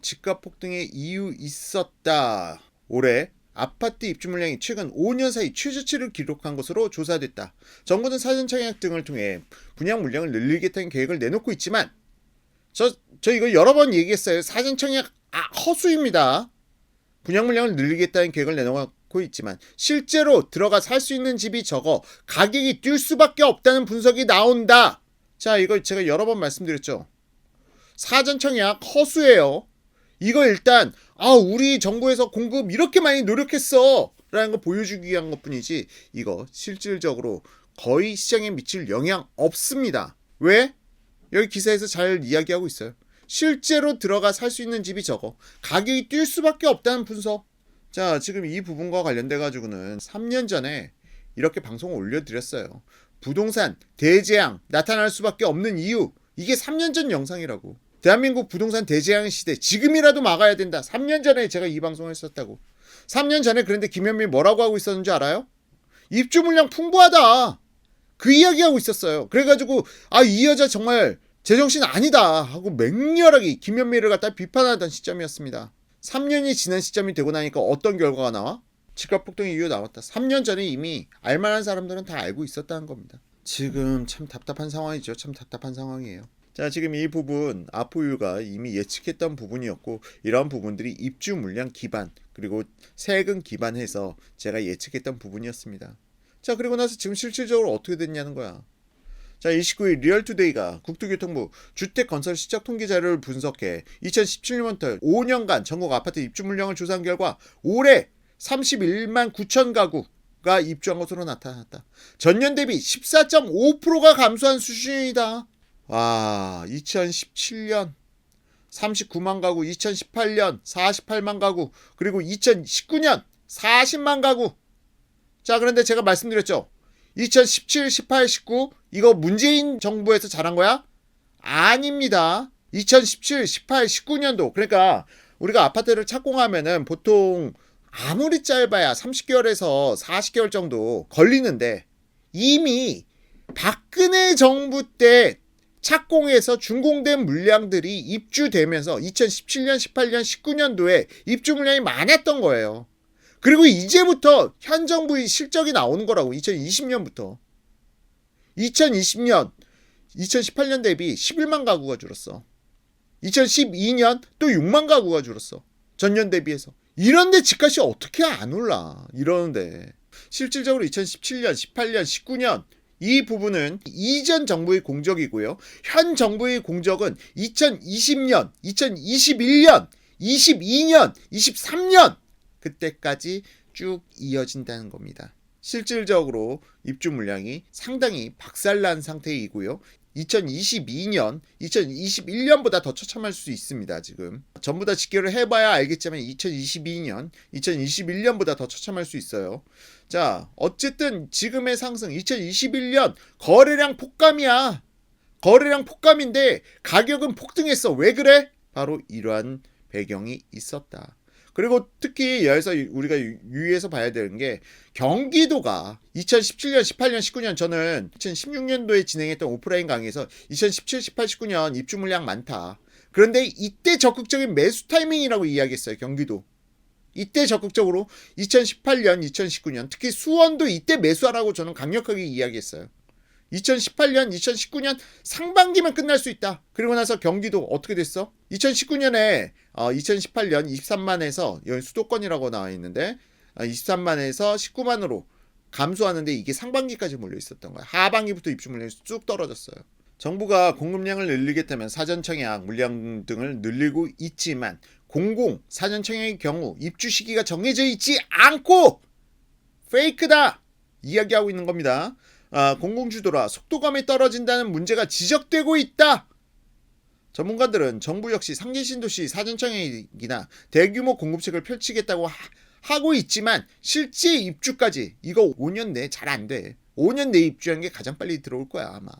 집값 폭등의 이유 있었다. 올해 아파트 입주 물량이 최근 5년 사이 최저치를 기록한 것으로 조사됐다. 정부는 사전 청약 등을 통해 분양 물량을 늘리겠다는 계획을 내놓고 있지만 저 이거 여러 번 얘기했어요. 사전 청약 허수입니다. 분양 물량을 늘리겠다는 계획을 내놓고 있지만 실제로 들어가 살 수 있는 집이 적어 가격이 뛸 수밖에 없다는 분석이 나온다. 자, 이거 제가 여러 번 말씀드렸죠. 사전 청약 허수예요. 이거 일단 우리 정부에서 공급 이렇게 많이 노력했어 라는 거 보여주기 위한 것 뿐이지 이거 실질적으로 거의 시장에 미칠 영향 없습니다. 왜? 여기 기사에서 잘 이야기하고 있어요. 실제로 들어가 살 수 있는 집이 적어 가격이 뛸 수밖에 없다는 분석. 자, 지금 이 부분과 관련돼 가지고는 3년 전에 이렇게 방송을 올려드렸어요. 부동산 대재앙 나타날 수밖에 없는 이유, 이게 3년 전 영상이라고. 대한민국 부동산 대재앙 시대 지금이라도 막아야 된다. 3년 전에 제가 이 방송을 했었다고. 3년 전에 그런데 김현미 뭐라고 하고 있었는지 알아요? 입주 물량 풍부하다. 그 이야기하고 있었어요. 그래가지고 이 여자 정말 제정신 아니다 하고 맹렬하게 김현미를 갖다 비판하던 시점이었습니다. 3년이 지난 시점이 되고 나니까 어떤 결과가 나와? 집값 폭등의 이유 나왔다. 3년 전에 이미 알만한 사람들은 다 알고 있었다는 겁니다. 지금 참 답답한 상황이죠. 참 답답한 상황이에요. 자, 지금 이 부분 아포유가 이미 예측했던 부분이었고 이런 부분들이 입주 물량 기반 그리고 세금 기반해서 제가 예측했던 부분이었습니다. 자, 그리고 나서 지금 실질적으로 어떻게 됐냐는 거야. 자, 29일 리얼투데이가 국토교통부 주택건설 시작 통계 자료를 분석해 2017년부터 5년간 전국 아파트 입주 물량을 조사한 결과 올해 31만 9천 가구가 입주한 것으로 나타났다. 전년 대비 14.5%가 감소한 수준이다. 와, 2017년 39만 가구, 2018년 48만 가구, 그리고 2019년 40만 가구. 자, 그런데 제가 말씀드렸죠. 2017, 18, 19 이거 문재인 정부에서 잘한 거야? 아닙니다. 2017, 18, 19년도 그러니까 우리가 아파트를 착공하면은 보통 아무리 짧아야 30개월에서 40개월 정도 걸리는데 이미 박근혜 정부 때 착공해서 준공된 물량들이 입주되면서 2017년, 18년, 19년도에 입주 물량이 많았던 거예요. 그리고 이제부터 현 정부의 실적이 나오는 거라고. 2020년부터 2020년 2018년 대비 11만 가구가 줄었어. 2012년 또 6만 가구가 줄었어. 전년 대비해서. 이런데 집값이 어떻게 안 올라. 이러는데 실질적으로 2017년 18년 19년 이 부분은 이전 정부의 공적이고요. 현 정부의 공적은 2020년 2021년 22년 23년 그때까지 쭉 이어진다는 겁니다. 실질적으로 입주 물량이 상당히 박살난 상태이고요. 2022년, 2021년보다 더 처참할 수 있습니다. 지금 전부 다 직결을 해봐야 알겠지만 2022년, 2021년보다 더 처참할 수 있어요. 자, 어쨌든 지금의 상승 2021년 거래량 폭감이야. 거래량 폭감인데 가격은 폭등했어. 왜 그래? 바로 이러한 배경이 있었다. 그리고 특히 여기서 우리가 유의해서 봐야 되는 게 경기도가 2017년, 18년, 19년 저는 2016년도에 진행했던 오프라인 강의에서 2017, 18, 19년 입주 물량 많다. 그런데 이때 적극적인 매수 타이밍이라고 이야기했어요. 경기도. 이때 적극적으로 2018년, 2019년 특히 수원도 이때 매수하라고 저는 강력하게 이야기했어요. 2018년, 2019년 상반기만 끝날 수 있다. 그리고 나서 경기도 어떻게 됐어? 2019년에 2018년 23만에서 여기 수도권이라고 나와 있는데 23만에서 19만으로 감소하는데 이게 상반기까지 몰려 있었던 거야. 하반기부터 입주 물량이 쭉 떨어졌어요. 정부가 공급량을 늘리겠다면 사전청약 물량 등을 늘리고 있지만 공공 사전청약의 경우 입주 시기가 정해져 있지 않고 페이크다 이야기하고 있는 겁니다. 공공주도라 속도감이 떨어진다는 문제가 지적되고 있다. 전문가들은 정부 역시 상계 신도시 사전청약이나 대규모 공급책을 펼치겠다고 하고 있지만 실제 입주까지 이거 5년 내에 잘 안 돼. 5년 내에 입주하는 게 가장 빨리 들어올 거야 아마.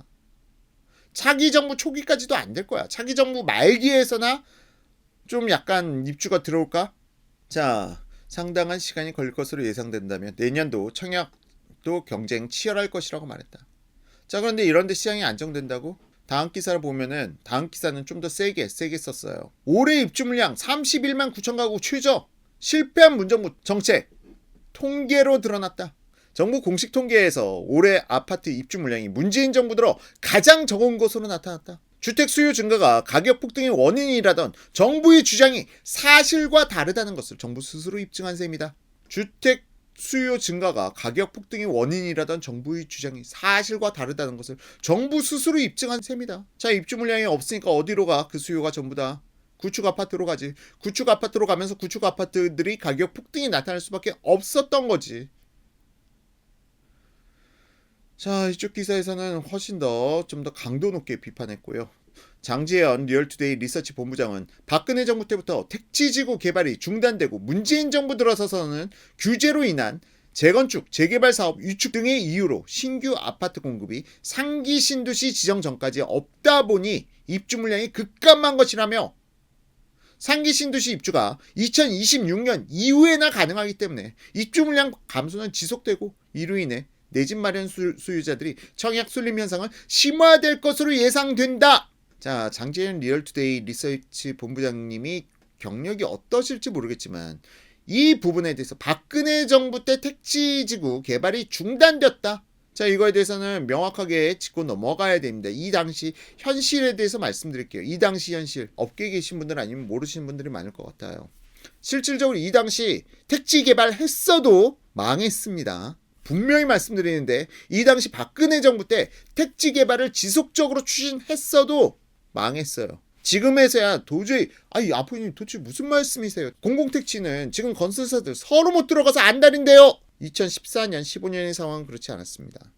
차기 정부 초기까지도 안 될 거야. 차기 정부 말기에서나 좀 약간 입주가 들어올까? 자, 상당한 시간이 걸릴 것으로 예상된다면 내년도 청약도 경쟁 치열할 것이라고 말했다. 자, 그런데 이런데 시장이 안정된다고? 다음 기사를 보면은 다음 기사는 좀 더 세게 썼어요. 올해 입주 물량 31만 9천 가구 최저. 실패한 문정부 정책 통계로 드러났다. 정부 공식 통계에서 올해 아파트 입주 물량이 문재인 정부 들어 가장 적은 것으로 나타났다. 주택 수요 증가가 가격 폭등의 원인이라던 정부의 주장이 사실과 다르다는 것을 정부 스스로 입증한 셈이다. 주택 수요 증가가 가격 폭등의 원인이라던 정부의 주장이 사실과 다르다는 것을 정부 스스로 입증한 셈이다. 자, 입주 물량이 없으니까 어디로 가? 그 수요가 전부 다 구축 아파트로 가지. 구축 아파트로 가면서 구축 아파트들이 가격 폭등이 나타날 수밖에 없었던 거지. 자, 이쪽 기사에서는 훨씬 더 좀 더 강도 높게 비판했고요. 장지현 리얼투데이 리서치 본부장은 박근혜 정부 때부터 택지지구 개발이 중단되고 문재인 정부 들어서서는 규제로 인한 재건축, 재개발 사업 위축 등의 이유로 신규 아파트 공급이 상기 신도시 지정 전까지 없다 보니 입주 물량이 급감한 것이라며, 상기 신도시 입주가 2026년 이후에나 가능하기 때문에 입주 물량 감소는 지속되고 이로 인해 내 집 마련 수요자들이 청약 쏠림 현상은 심화될 것으로 예상된다. 자, 장재현 리얼투데이 리서치 본부장님이 경력이 어떠실지 모르겠지만 이 부분에 대해서 박근혜 정부 때 택지지구 개발이 중단됐다. 자, 이거에 대해서는 명확하게 짚고 넘어가야 됩니다. 이 당시 현실에 대해서 말씀드릴게요. 이 당시 현실, 업계에 계신 분들 아니면 모르시는 분들이 많을 것 같아요. 실질적으로 이 당시 택지 개발했어도 망했습니다. 분명히 말씀드리는데 이 당시 박근혜 정부 때 택지 개발을 지속적으로 추진했어도 망했어요. 지금에서야 도저히 아포님 도대체 무슨 말씀이세요? 공공택지는 지금 건설사들 서로 못 들어가서 안달인데요. 2014년 15년의 상황은 그렇지 않았습니다.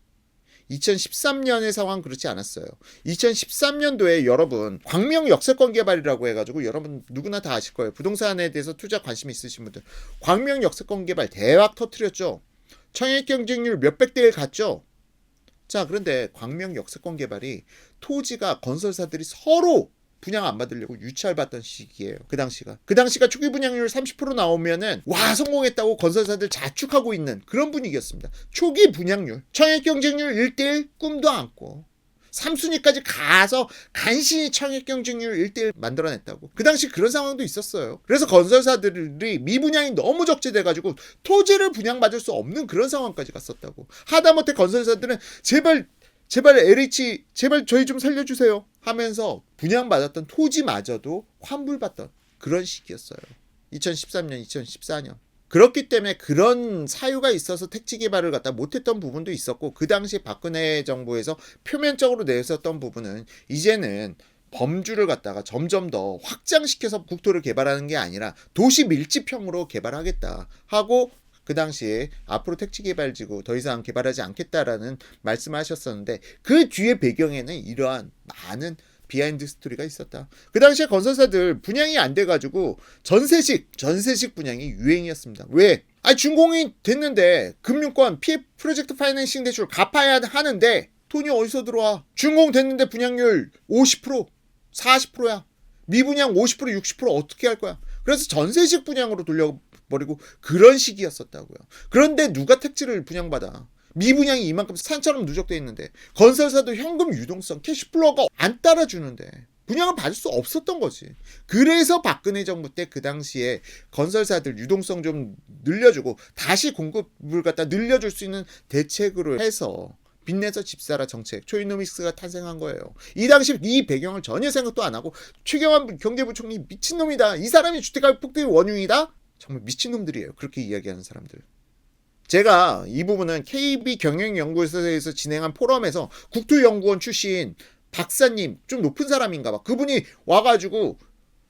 2013년의 상황은 그렇지 않았어요. 2013년도에 여러분 광명 역세권 개발이라고 해가지고 여러분 누구나 다 아실 거예요. 부동산에 대해서 투자 관심 있으신 분들 광명 역세권 개발 대박 터뜨렸죠. 청약 경쟁률 몇백 대 1 갔죠. 자, 그런데 광명 역세권 개발이 토지가 건설사들이 서로 분양 안 받으려고 유찰받던 시기예요. 그 당시가 초기 분양률 30% 나오면은 와 성공했다고 건설사들 자축하고 있는 그런 분위기였습니다. 초기 분양률, 청약 경쟁률 1대1 꿈도 안고 3순위까지 가서 간신히 청약 경쟁률 1대1 만들어냈다고. 그 당시 그런 상황도 있었어요. 그래서 건설사들이 미분양이 너무 적재돼가지고 토지를 분양받을 수 없는 그런 상황까지 갔었다고. 하다못해 건설사들은 제발 LH 제발 저희 좀 살려주세요 하면서 분양받았던 토지마저도 환불받던 그런 시기였어요. 2013년, 2014년. 그렇기 때문에 그런 사유가 있어서 택지 개발을 갖다 못했던 부분도 있었고, 그 당시 박근혜 정부에서 표면적으로 내세웠던 부분은 이제는 범주를 갖다가 점점 더 확장시켜서 국토를 개발하는 게 아니라 도시 밀집형으로 개발하겠다 하고 그 당시에 앞으로 택지 개발지구 더 이상 개발하지 않겠다라는 말씀을 하셨었는데 그 뒤에 배경에는 이러한 많은 비하인드 스토리가 있었다. 그 당시에 건설사들 분양이 안 돼가지고 전세식 분양이 유행이었습니다. 왜? 준공이 됐는데 금융권 PF 프로젝트 파이낸싱 대출 갚아야 하는데 돈이 어디서 들어와? 준공 됐는데 분양률 50%, 40%야. 미분양 50%, 60% 어떻게 할 거야? 그래서 전세식 분양으로 돌려버리고 그런 시기였었다고요. 그런데 누가 택지를 분양받아? 미분양이 이만큼 산처럼 누적돼 있는데 건설사도 현금 유동성 캐시플로우가 안 따라주는데 분양을 받을 수 없었던 거지. 그래서 박근혜 정부 때 그 당시에 건설사들 유동성 좀 늘려주고 다시 공급을 갖다 늘려줄 수 있는 대책으로 해서 빚내서 집사라 정책 초이노믹스가 탄생한 거예요. 이 당시 이 배경을 전혀 생각도 안 하고 최경환 경제부총리 미친놈이다. 이 사람이 주택가격 폭등의 원흉이다. 정말 미친놈들이에요. 그렇게 이야기하는 사람들. 제가 이 부분은 KB경영연구소에서 진행한 포럼에서 국토연구원 출신 박사님, 좀 높은 사람인가 봐. 그분이 와가지고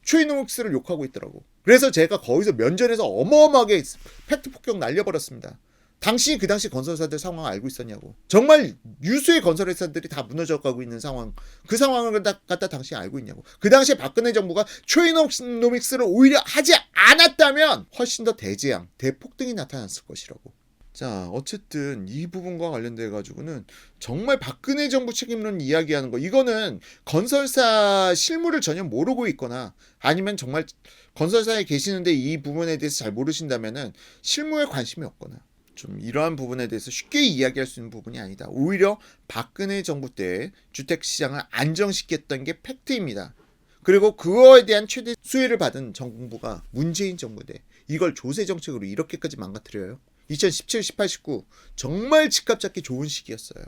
초이노믹스를 욕하고 있더라고. 그래서 제가 거기서 면전에서 어마어마하게 팩트 폭격 날려버렸습니다. 당신이 그 당시 건설사들 상황 알고 있었냐고. 정말 유수의 건설회사들이 다 무너져가고 있는 상황, 그 상황을 갖다 당신이 알고 있냐고. 그 당시에 박근혜 정부가 초이노믹스를 오히려 하지 않았다면 훨씬 더 대재앙, 대폭등이 나타났을 것이라고. 자, 어쨌든 이 부분과 관련돼 가지고는 정말 박근혜 정부 책임론 이야기하는 거, 이거는 건설사 실무를 전혀 모르고 있거나 아니면 정말 건설사에 계시는데 이 부분에 대해서 잘 모르신다면은 실무에 관심이 없거나 좀 이러한 부분에 대해서 쉽게 이야기할 수 있는 부분이 아니다. 오히려 박근혜 정부 때 주택시장을 안정시켰던 게 팩트입니다. 그리고 그거에 대한 최대 수혜를 받은 정부가 문재인 정부인데 이걸 조세 정책으로 이렇게까지 망가뜨려요. 2017, 18, 19 정말 집값 잡기 좋은 시기였어요.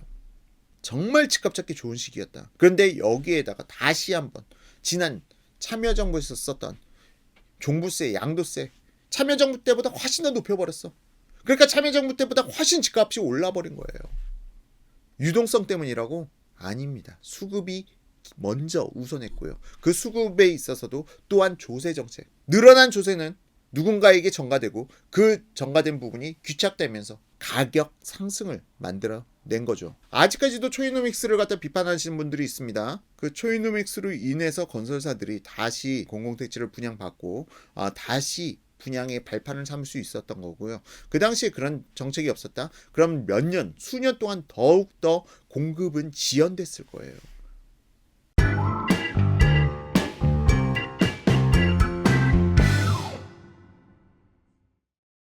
정말 집값 잡기 좋은 시기였다. 그런데 여기에다가 다시 한번 지난 참여정부에서 썼던 종부세, 양도세 참여정부 때보다 훨씬 더 높여버렸어. 그러니까 참여정부 때보다 훨씬 집값이 올라버린 거예요. 유동성 때문이라고? 아닙니다. 수급이 먼저 우선했고요. 그 수급에 있어서도 또한 조세 정책. 늘어난 조세는 누군가에게 전가되고 그 전가된 부분이 귀착되면서 가격 상승을 만들어낸 거죠. 아직까지도 초이노믹스를 갖다 비판하시는 분들이 있습니다. 그 초이노믹스로 인해서 건설사들이 다시 공공택지를 분양받고 다시 분양의 발판을 삼을 수 있었던 거고요. 그 당시에 그런 정책이 없었다? 그럼 몇 년, 수년 동안 더욱더 공급은 지연됐을 거예요.